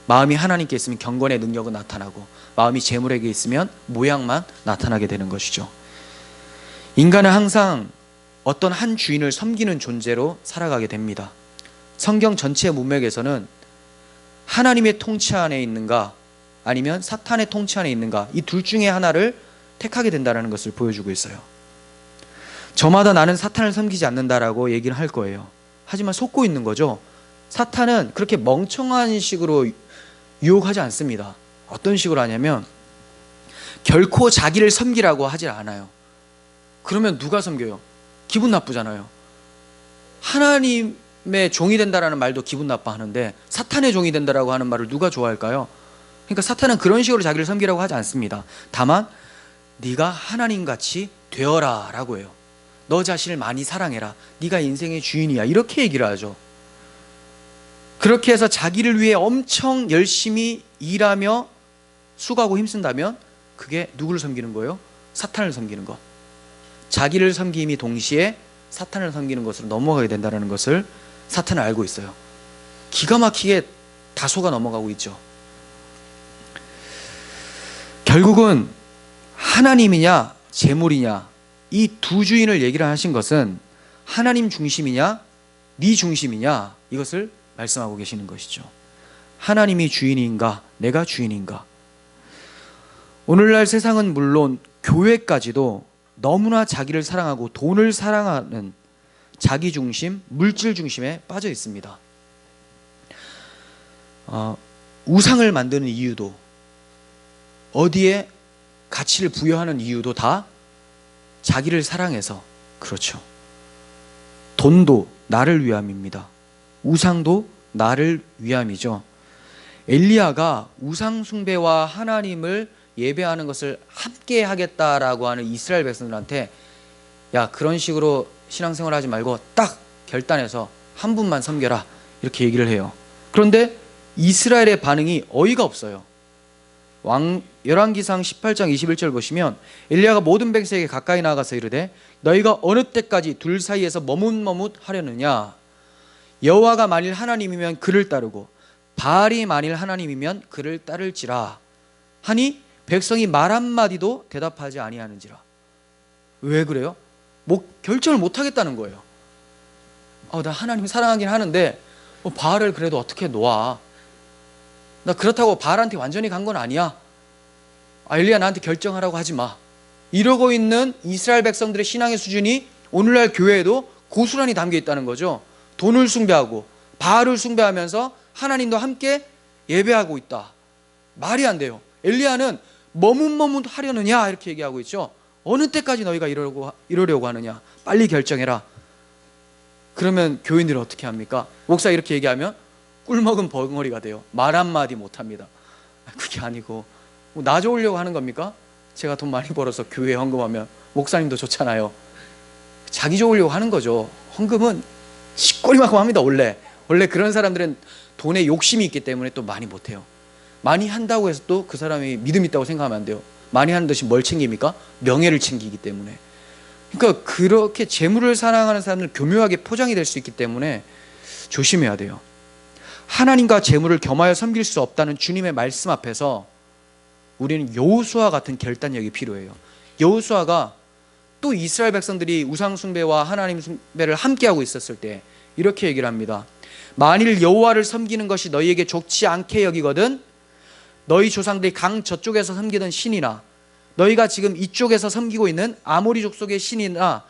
마음이 하나님께 있으면 경건의 능력은 나타나고, 마음이 재물에게 있으면 모양만 나타나게 되는 것이죠. 인간은 항상 어떤 한 주인을 섬기는 존재로 살아가게 됩니다. 성경 전체 문맥에서는 하나님의 통치 안에 있는가 아니면 사탄의 통치 안에 있는가, 이 둘 중에 하나를 택하게 된다는 것을 보여주고 있어요. 저마다 나는 사탄을 섬기지 않는다라고 얘기를 할 거예요. 하지만 속고 있는 거죠. 사탄은 그렇게 멍청한 식으로 유혹하지 않습니다. 어떤 식으로 하냐면 결코 자기를 섬기라고 하질 않아요. 그러면 누가 섬겨요? 기분 나쁘잖아요. 하나님의 종이 된다라는 말도 기분 나빠하는데 사탄의 종이 된다라고 하는 말을 누가 좋아할까요? 그러니까 사탄은 그런 식으로 자기를 섬기라고 하지 않습니다. 다만 네가 하나님같이 되어라 라고 해요. 너 자신을 많이 사랑해라. 네가 인생의 주인이야. 이렇게 얘기를 하죠. 그렇게 해서 자기를 위해 엄청 열심히 일하며 수고하고 힘쓴다면 그게 누구를 섬기는 거예요? 사탄을 섬기는 것. 자기를 섬김이 동시에 사탄을 섬기는 것으로 넘어가게 된다는 것을 사탄은 알고 있어요. 기가 막히게 다 속아 넘어가고 있죠. 결국은 하나님이냐 재물이냐 이 두 주인을 얘기를 하신 것은 하나님 중심이냐 네 중심이냐 이것을 말씀하고 계시는 것이죠. 하나님이 주인인가 내가 주인인가. 오늘날 세상은 물론 교회까지도 너무나 자기를 사랑하고 돈을 사랑하는 자기 중심, 물질 중심에 빠져 있습니다. 우상을 만드는 이유도, 어디에 가치를 부여하는 이유도 다 자기를 사랑해서 그렇죠. 돈도 나를 위함입니다. 우상도 나를 위함이죠. 엘리야가 우상 숭배와 하나님을 예배하는 것을 함께 하겠다라고 하는 이스라엘 백성들한테 야 그런 식으로 신앙생활 하지 말고 딱 결단해서 한 분만 섬겨라 이렇게 얘기를 해요. 그런데 이스라엘의 반응이 어이가 없어요. 열왕기상 18장 21절 보시면 엘리야가 모든 백성에게 가까이 나가서 이르되 너희가 어느 때까지 둘 사이에서 머뭇머뭇하려느냐. 여호와가 만일 하나님이면 그를 따르고 바알이 만일 하나님이면 그를 따를지라 하니 백성이 말 한마디도 대답하지 아니하는지라. 왜 그래요? 결정을 못하겠다는 거예요. 나 하나님 사랑하긴 하는데 바알을 그래도 어떻게 놓아. 나 그렇다고 바알한테 완전히 간 건 아니야. 엘리야 나한테 결정하라고 하지 마. 이러고 있는 이스라엘 백성들의 신앙의 수준이 오늘날 교회에도 고스란히 담겨 있다는 거죠. 돈을 숭배하고 바알을 숭배하면서 하나님도 함께 예배하고 있다. 말이 안 돼요. 엘리야는 머뭇머뭇하려느냐 이렇게 얘기하고 있죠. 어느 때까지 너희가 이러려고 하느냐. 빨리 결정해라. 그러면 교인들은 어떻게 합니까? 목사 이렇게 얘기하면 꿀먹은 벙어리가 돼요. 말 한마디 못합니다. 그게 아니고 나 좋으려고 하는 겁니까? 제가 돈 많이 벌어서 교회에 헌금하면 목사님도 좋잖아요. 자기 좋으려고 하는 거죠. 헌금은 시꺼리만큼 합니다. 원래 그런 사람들은 돈에 욕심이 있기 때문에 또 많이 못해요. 많이 한다고 해서 또 그 사람이 믿음 있다고 생각하면 안 돼요. 많이 하는 듯이 뭘 챙깁니까? 명예를 챙기기 때문에. 그러니까 그렇게 재물을 사랑하는 사람들은 교묘하게 포장이 될 수 있기 때문에 조심해야 돼요. 하나님과 재물을 겸하여 섬길 수 없다는 주님의 말씀 앞에서 우리는 여호수아 같은 결단력이 필요해요. 여호수아가 또 이스라엘 백성들이 우상 숭배와 하나님 숭배를 함께하고 있었을 때 이렇게 얘기를 합니다. 만일 여호와를 섬기는 것이 너희에게 좋지 않게 여기거든 너희 조상들이 강 저쪽에서 섬기던 신이나 너희가 지금 이쪽에서 섬기고 있는 아모리 족속의 신이나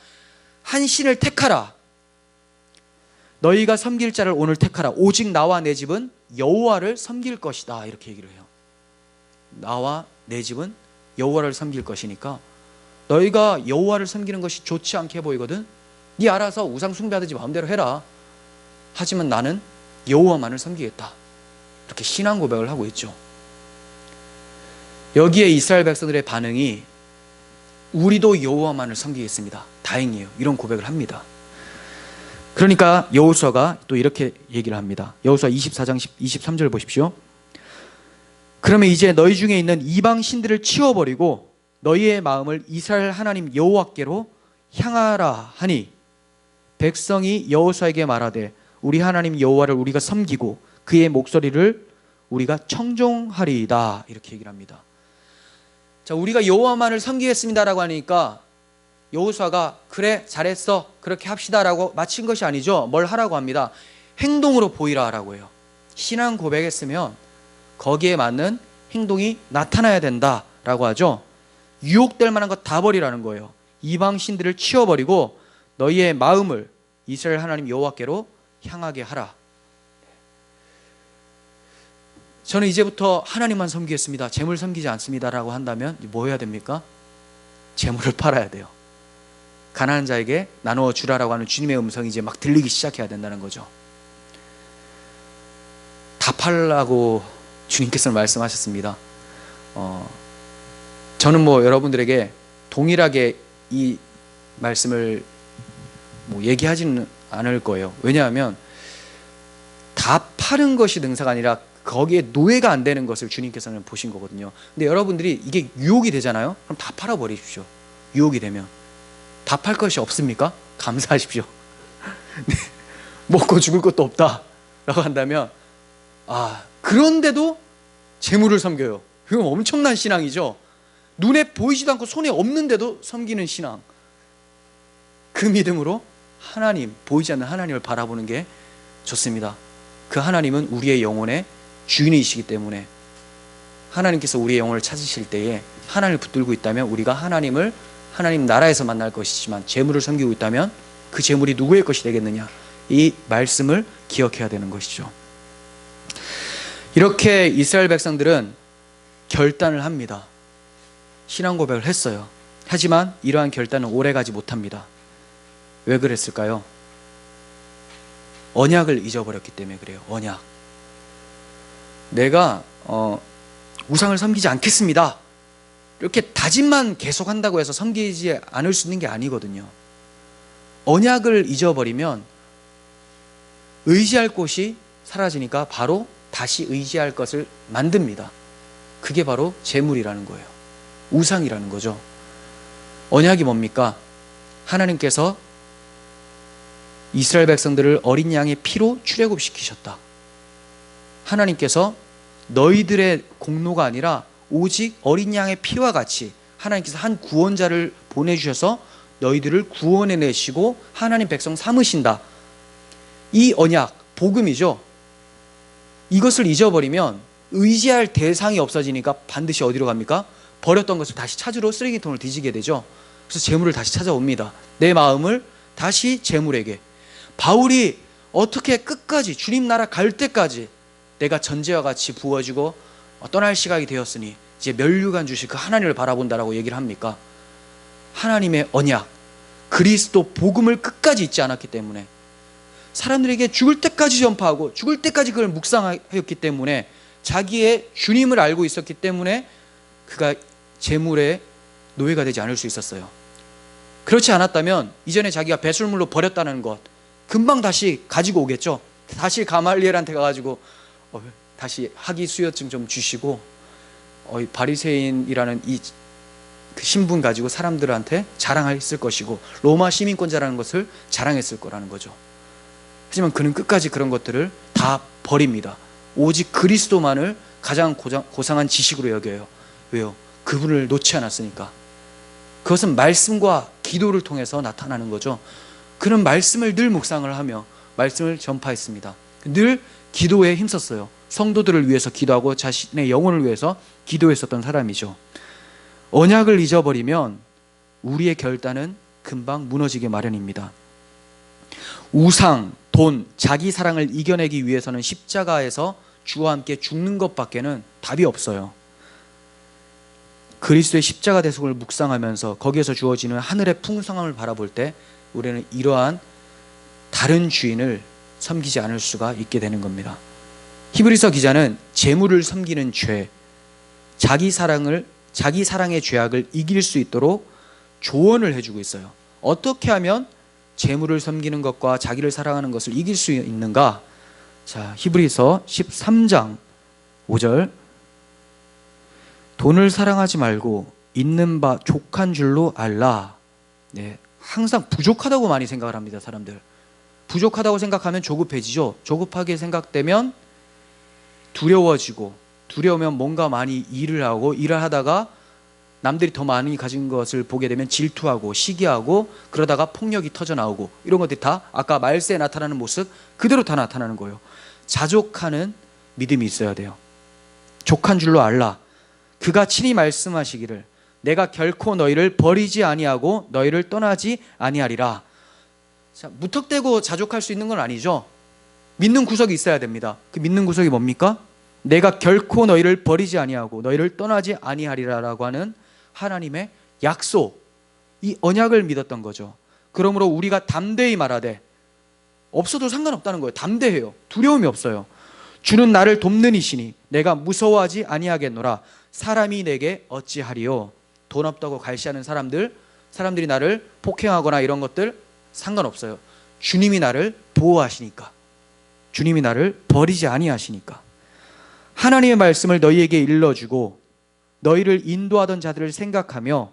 한 신을 택하라. 너희가 섬길 자를 오늘 택하라. 오직 나와 내 집은 여호와를 섬길 것이다. 이렇게 얘기를 해요. 나와 내 집은 여호와를 섬길 것이니까 너희가 여호와를 섬기는 것이 좋지 않게 보이거든 네 알아서 우상 숭배하든지 마음대로 해라. 하지만 나는 여호와만을 섬기겠다. 이렇게 신앙 고백을 하고 있죠. 여기에 이스라엘 백성들의 반응이 우리도 여호와만을 섬기겠습니다. 다행이에요. 이런 고백을 합니다. 그러니까 여호수아가 또 이렇게 얘기를 합니다. 여호수아 24장 23절 보십시오. 그러면 이제 너희 중에 있는 이방 신들을 치워버리고 너희의 마음을 이스라엘 하나님 여호와께로 향하라 하니 백성이 여호수아에게 말하되 우리 하나님 여호와를 우리가 섬기고 그의 목소리를 우리가 청종하리이다. 이렇게 얘기를 합니다. 자, 우리가 여호와만을 섬기겠습니다라고 하니까 여호수아가 그래 잘했어 그렇게 합시다라고 마친 것이 아니죠. 뭘 하라고 합니다. 행동으로 보이라라고 해요. 신앙 고백했으면 거기에 맞는 행동이 나타나야 된다라고 하죠. 유혹될 만한 것 다 버리라는 거예요. 이방 신들을 치워버리고 너희의 마음을 이스라엘 하나님 여호와께로 향하게 하라. 저는 이제부터 하나님만 섬기겠습니다. 재물 섬기지 않습니다라고 한다면 뭐 해야 됩니까? 재물을 팔아야 돼요. 가난한 자에게 나누어 주라라고 하는 주님의 음성이 이제 막 들리기 시작해야 된다는 거죠. 다 팔라고 주님께서는 말씀하셨습니다. 저는 뭐 여러분들에게 동일하게 이 말씀을 뭐 얘기하지는 않을 거예요. 왜냐하면 다 파는 것이 능사가 아니라 거기에 노예가 안 되는 것을 주님께서는 보신 거거든요. 근데 여러분들이 이게 유혹이 되잖아요. 그럼 다 팔아버리십시오. 유혹이 되면 다 팔 것이 없습니까? 감사하십시오. 네. 먹고 죽을 것도 없다 라고 한다면 그런데도 재물을 섬겨요. 이건 엄청난 신앙이죠. 눈에 보이지도 않고 손에 없는데도 섬기는 신앙. 그 믿음으로 하나님, 보이지 않는 하나님을 바라보는 게 좋습니다. 그 하나님은 우리의 영혼의 주인이시기 때문에 하나님께서 우리의 영혼을 찾으실 때에 하나님을 붙들고 있다면 우리가 하나님 나라에서 만날 것이지만 재물을 섬기고 있다면 그 재물이 누구의 것이 되겠느냐, 이 말씀을 기억해야 되는 것이죠. 이렇게 이스라엘 백성들은 결단을 합니다. 신앙 고백을 했어요. 하지만 이러한 결단은 오래가지 못합니다. 왜 그랬을까요? 언약을 잊어버렸기 때문에 그래요. 언약. 내가 우상을 섬기지 않겠습니다 이렇게 다짐만 계속한다고 해서 섬기지 않을 수 있는 게 아니거든요. 언약을 잊어버리면 의지할 곳이 사라지니까 바로 다시 의지할 것을 만듭니다. 그게 바로 재물이라는 거예요. 우상이라는 거죠. 언약이 뭡니까? 하나님께서 이스라엘 백성들을 어린 양의 피로 출애굽시키셨다. 하나님께서 너희들의 공로가 아니라 오직 어린 양의 피와 같이 하나님께서 한 구원자를 보내주셔서 너희들을 구원해내시고 하나님 백성 삼으신다. 이 언약, 복음이죠. 이것을 잊어버리면 의지할 대상이 없어지니까 반드시 어디로 갑니까? 버렸던 것을 다시 찾으러 쓰레기통을 뒤지게 되죠. 그래서 재물을 다시 찾아옵니다. 내 마음을 다시 재물에게. 바울이 어떻게 끝까지 주님 나라 갈 때까지 내가 전제와 같이 부어지고 떠날 시각이 되었으니 이제 면류관 주실 그 하나님을 바라본다라고 얘기를 합니까? 하나님의 언약, 그리스도 복음을 끝까지 잊지 않았기 때문에, 사람들에게 죽을 때까지 전파하고 죽을 때까지 그걸 묵상하였기 때문에, 자기의 주님을 알고 있었기 때문에 그가 재물의 노예가 되지 않을 수 있었어요. 그렇지 않았다면 이전에 자기가 배설물로 버렸다는 것 금방 다시 가지고 오겠죠. 다시 가말리엘한테 가가지고 다시 학위수여증 좀 주시고 바리새인이라는 이 그 신분 가지고 사람들한테 자랑했을 것이고 로마 시민권자라는 것을 자랑했을 거라는 거죠. 하지만 그는 끝까지 그런 것들을 다 버립니다. 오직 그리스도만을 가장 고상한 지식으로 여겨요. 왜요? 그분을 놓지 않았으니까. 그것은 말씀과 기도를 통해서 나타나는 거죠. 그는 말씀을 늘 묵상을 하며 말씀을 전파했습니다. 늘 기도에 힘썼어요. 성도들을 위해서 기도하고 자신의 영혼을 위해서 기도했었던 사람이죠. 언약을 잊어버리면 우리의 결단은 금방 무너지게 마련입니다. 우상, 돈, 자기 사랑을 이겨내기 위해서는 십자가에서 주와 함께 죽는 것밖에는 답이 없어요. 그리스도의 십자가 대속을 묵상하면서 거기에서 주어지는 하늘의 풍성함을 바라볼 때 우리는 이러한 다른 주인을 섬기지 않을 수가 있게 되는 겁니다. 히브리서 기자는 재물을 섬기는 죄, 자기 사랑의 죄악을 이길 수 있도록 조언을 해주고 있어요. 어떻게 하면 재물을 섬기는 것과 자기를 사랑하는 것을 이길 수 있는가? 자, 히브리서 13장 5절. 돈을 사랑하지 말고 있는 바 족한 줄로 알라. 네, 항상 부족하다고 많이 생각을 합니다, 사람들. 부족하다고 생각하면 조급해지죠. 조급하게 생각되면 두려워지고, 두려우면 뭔가 많이 일을 하고, 일을 하다가 남들이 더 많이 가진 것을 보게 되면 질투하고 시기하고, 그러다가 폭력이 터져 나오고, 이런 것들이 다 아까 말세에 나타나는 모습 그대로 다 나타나는 거예요. 자족하는 믿음이 있어야 돼요. 족한 줄로 알라. 그가 친히 말씀하시기를 내가 결코 너희를 버리지 아니하고 너희를 떠나지 아니하리라. 자, 무턱대고 자족할 수 있는 건 아니죠. 믿는 구석이 있어야 됩니다. 그 믿는 구석이 뭡니까? 내가 결코 너희를 버리지 아니하고 너희를 떠나지 아니하리라라고 하는 하나님의 약속, 이 언약을 믿었던 거죠. 그러므로 우리가 담대히 말하되, 없어도 상관없다는 거예요. 담대해요. 두려움이 없어요. 주는 나를 돕는 이시니 내가 무서워하지 아니하겠노라. 사람이 내게 어찌하리요. 돈 없다고 갈시하는 사람들이 나를 폭행하거나 이런 것들 상관없어요. 주님이 나를 보호하시니까, 주님이 나를 버리지 아니하시니까. 하나님의 말씀을 너희에게 일러주고 너희를 인도하던 자들을 생각하며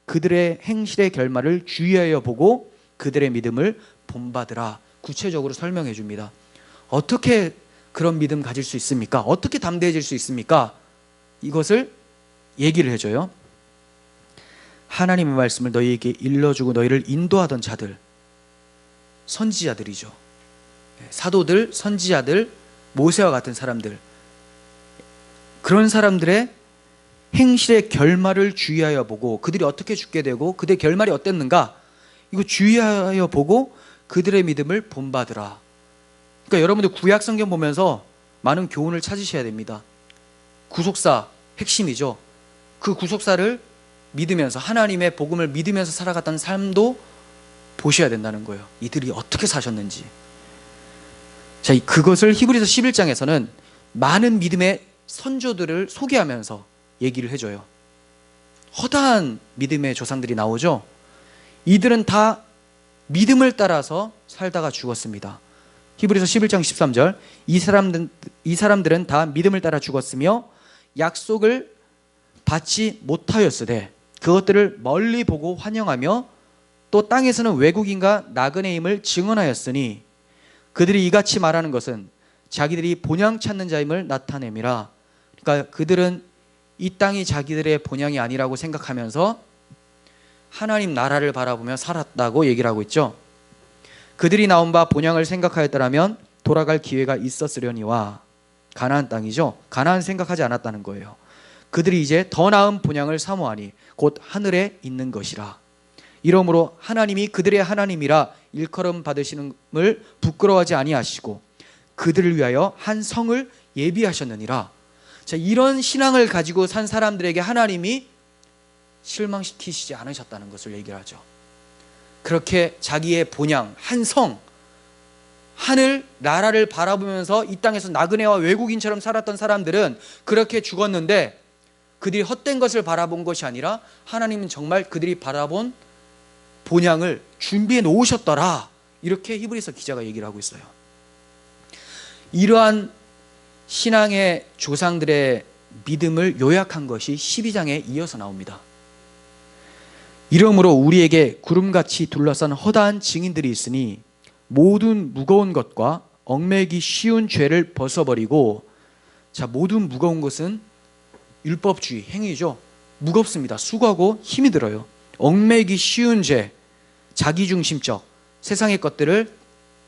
그들의 행실의 결말을 주의하여 보고 그들의 믿음을 본받으라. 구체적으로 설명해 줍니다. 어떻게 그런 믿음 가질 수 있습니까? 어떻게 담대해질 수 있습니까? 이것을 얘기를 해줘요. 하나님의 말씀을 너희에게 일러주고 너희를 인도하던 자들, 선지자들이죠. 사도들, 선지자들, 모세와 같은 사람들, 그런 사람들의 행실의 결말을 주의하여 보고 그들이 어떻게 죽게 되고 그들의 결말이 어땠는가, 이거 주의하여 보고 그들의 믿음을 본받으라. 그러니까 여러분들 구약 성경 보면서 많은 교훈을 찾으셔야 됩니다. 구속사 핵심이죠. 그 구속사를 믿으면서, 하나님의 복음을 믿으면서 살아갔던 삶도 보셔야 된다는 거예요. 이들이 어떻게 사셨는지. 자, 그것을 히브리서 11장에서는 많은 믿음의 선조들을 소개하면서 얘기를 해줘요. 허다한 믿음의 조상들이 나오죠. 이들은 다 믿음을 따라서 살다가 죽었습니다. 히브리서 11장 13절. 이 사람들은 다 믿음을 따라 죽었으며 약속을 받지 못하였으되 그것들을 멀리 보고 환영하며 또 땅에서는 외국인과 나그네임을 증언하였으니 그들이 이같이 말하는 것은 자기들이 본향 찾는 자임을 나타냄이라. 그러니까 그들은 이 땅이 자기들의 본향이 아니라고 생각하면서 하나님 나라를 바라보며 살았다고 얘기를 하고 있죠. 그들이 나온 바 본향을 생각하였더라면 돌아갈 기회가 있었으려니와. 가나안 땅이죠. 가나안 생각하지 않았다는 거예요. 그들이 이제 더 나은 본향을 사모하니 곧 하늘에 있는 것이라. 이러므로 하나님이 그들의 하나님이라 일컬음 받으시는을 부끄러워하지 아니하시고 그들을 위하여 한 성을 예비하셨느니라. 자, 이런 신앙을 가지고 산 사람들에게 하나님이 실망시키시지 않으셨다는 것을 얘기를 하죠. 그렇게 자기의 본향, 한 성, 하늘 나라를 바라보면서 이 땅에서 나그네와 외국인처럼 살았던 사람들은 그렇게 죽었는데 그들이 헛된 것을 바라본 것이 아니라 하나님은 정말 그들이 바라본 본향을 준비해 놓으셨더라. 이렇게 히브리서 기자가 얘기를 하고 있어요. 이러한 신앙의 조상들의 믿음을 요약한 것이 12장에 이어서 나옵니다. 이러므로 우리에게 구름같이 둘러싼 허다한 증인들이 있으니 모든 무거운 것과 얽매이기 쉬운 죄를 벗어버리고. 자, 모든 무거운 것은 율법주의, 행위죠. 무겁습니다. 수고하고 힘이 들어요. 얽매이기 쉬운 죄, 자기중심적, 세상의 것들을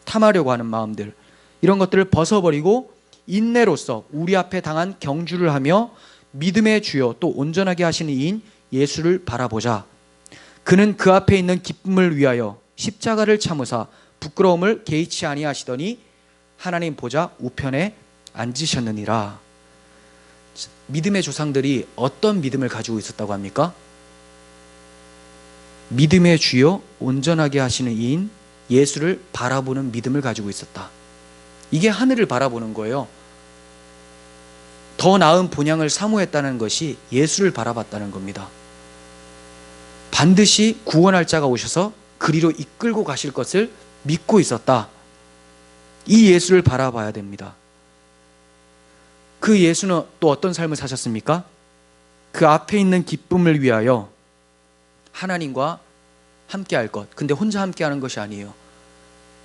탐하려고 하는 마음들, 이런 것들을 벗어버리고 인내로서 우리 앞에 당한 경주를 하며 믿음의 주요 또 온전하게 하시는 이인 예수를 바라보자. 그는 그 앞에 있는 기쁨을 위하여 십자가를 참으사 부끄러움을 개의치 아니하시더니 하나님 보좌 우편에 앉으셨느니라. 믿음의 조상들이 어떤 믿음을 가지고 있었다고 합니까? 믿음의 주요 온전하게 하시는 이인 예수를 바라보는 믿음을 가지고 있었다. 이게 하늘을 바라보는 거예요. 더 나은 본향을 사모했다는 것이 예수를 바라봤다는 겁니다. 반드시 구원할 자가 오셔서 그리로 이끌고 가실 것을 믿고 있었다. 이 예수를 바라봐야 됩니다. 그 예수는 또 어떤 삶을 사셨습니까? 그 앞에 있는 기쁨을 위하여 하나님과 함께 할 것. 근데 혼자 함께 하는 것이 아니에요.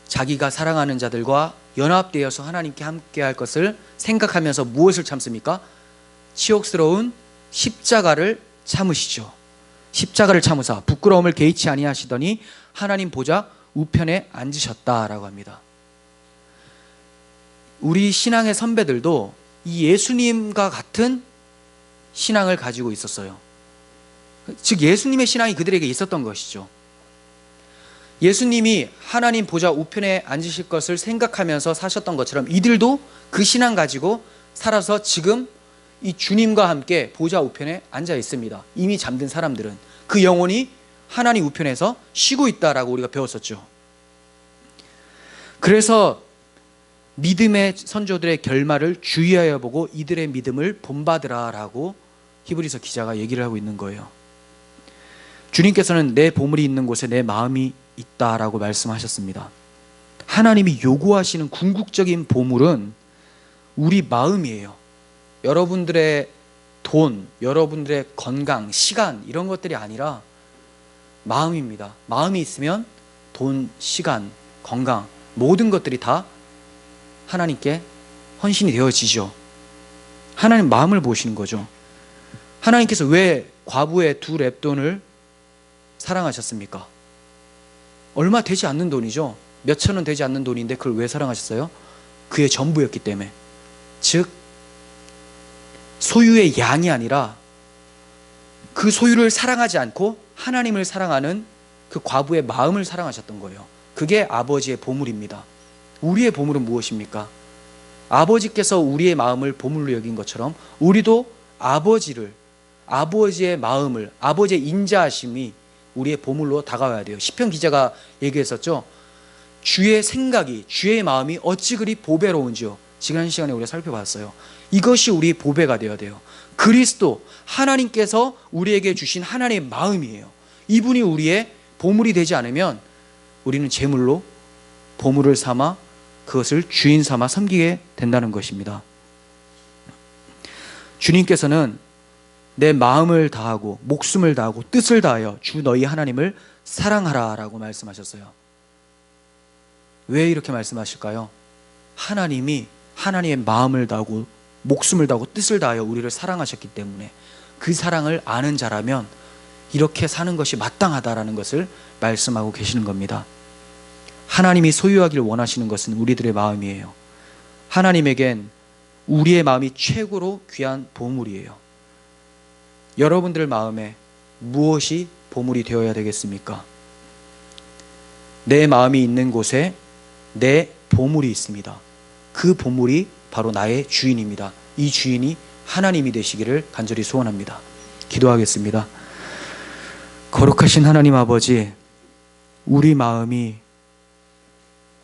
자기가 사랑하는 자들과 연합되어서 하나님께 함께 할 것을 생각하면서 무엇을 참습니까? 치욕스러운 십자가를 참으시죠. 십자가를 참으사 부끄러움을 개의치 아니하시더니 하나님 보좌 우편에 앉으셨다라고 합니다. 우리 신앙의 선배들도 이 예수님과 같은 신앙을 가지고 있었어요. 즉 예수님의 신앙이 그들에게 있었던 것이죠. 예수님이 하나님 보좌 우편에 앉으실 것을 생각하면서 사셨던 것처럼 이들도 그 신앙 가지고 살아서 지금 이 주님과 함께 보좌 우편에 앉아 있습니다. 이미 잠든 사람들은 그 영혼이 하나님 우편에서 쉬고 있다라고 우리가 배웠었죠. 그래서 믿음의 선조들의 결말을 주의하여 보고 이들의 믿음을 본받으라라고 히브리서 기자가 얘기를 하고 있는 거예요. 주님께서는 내 보물이 있는 곳에 내 마음이 있다라고 말씀하셨습니다. 하나님이 요구하시는 궁극적인 보물은 우리 마음이에요. 여러분들의 돈, 여러분들의 건강, 시간 이런 것들이 아니라 마음입니다. 마음이 있으면 돈, 시간, 건강 모든 것들이 다 하나님께 헌신이 되어지죠. 하나님 마음을 보시는 거죠. 하나님께서 왜 과부의 2렙돈을 사랑하셨습니까? 얼마 되지 않는 돈이죠. 몇천 원 되지 않는 돈인데 그걸 왜 사랑하셨어요? 그의 전부였기 때문에. 즉 소유의 양이 아니라 그 소유를 사랑하지 않고 하나님을 사랑하는 그 과부의 마음을 사랑하셨던 거예요. 그게 아버지의 보물입니다. 우리의 보물은 무엇입니까? 아버지께서 우리의 마음을 보물로 여긴 것처럼 우리도 아버지의 마음을, 아버지의 인자하심이 우리의 보물로 다가와야 돼요. 시편 기자가 얘기했었죠. 주의 생각이, 주의 마음이 어찌 그리 보배로운지요. 지난 시간에 우리가 살펴봤어요. 이것이 우리 보배가 되어야 돼요. 그리스도, 하나님께서 우리에게 주신 하나님의 마음이에요. 이분이 우리의 보물이 되지 않으면 우리는 제물로 보물을 삼아 그것을 주인 삼아 섬기게 된다는 것입니다. 주님께서는 내 마음을 다하고 목숨을 다하고 뜻을 다하여 주 너희 하나님을 사랑하라 라고 말씀하셨어요. 왜 이렇게 말씀하실까요? 하나님이 하나님의 마음을 다하고 목숨을 다하고 뜻을 다하여 우리를 사랑하셨기 때문에 그 사랑을 아는 자라면 이렇게 사는 것이 마땅하다라는 것을 말씀하고 계시는 겁니다. 하나님이 소유하기를 원하시는 것은 우리들의 마음이에요. 하나님에겐 우리의 마음이 최고로 귀한 보물이에요. 여러분들 마음에 무엇이 보물이 되어야 되겠습니까? 내 마음이 있는 곳에 내 보물이 있습니다. 그 보물이 바로 나의 주인입니다. 이 주인이 하나님이 되시기를 간절히 소원합니다. 기도하겠습니다. 거룩하신 하나님 아버지, 우리 마음이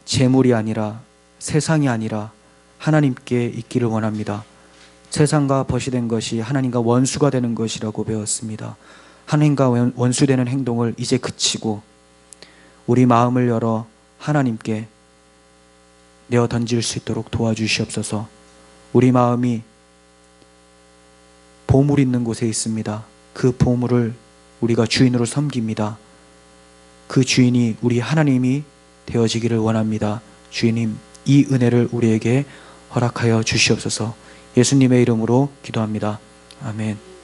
재물이 아니라 세상이 아니라 하나님께 있기를 원합니다. 세상과 벗이된 것이 하나님과 원수가 되는 것이라고 배웠습니다. 하나님과 원수되는 행동을 이제 그치고 우리 마음을 열어 하나님께 내어 던질 수 있도록 도와주시옵소서. 우리 마음이 보물 있는 곳에 있습니다. 그 보물을 우리가 주인으로 섬깁니다. 그 주인이 우리 하나님이 되어지기를 원합니다. 주님, 이 은혜를 우리에게 허락하여 주시옵소서. 예수님의 이름으로 기도합니다. 아멘.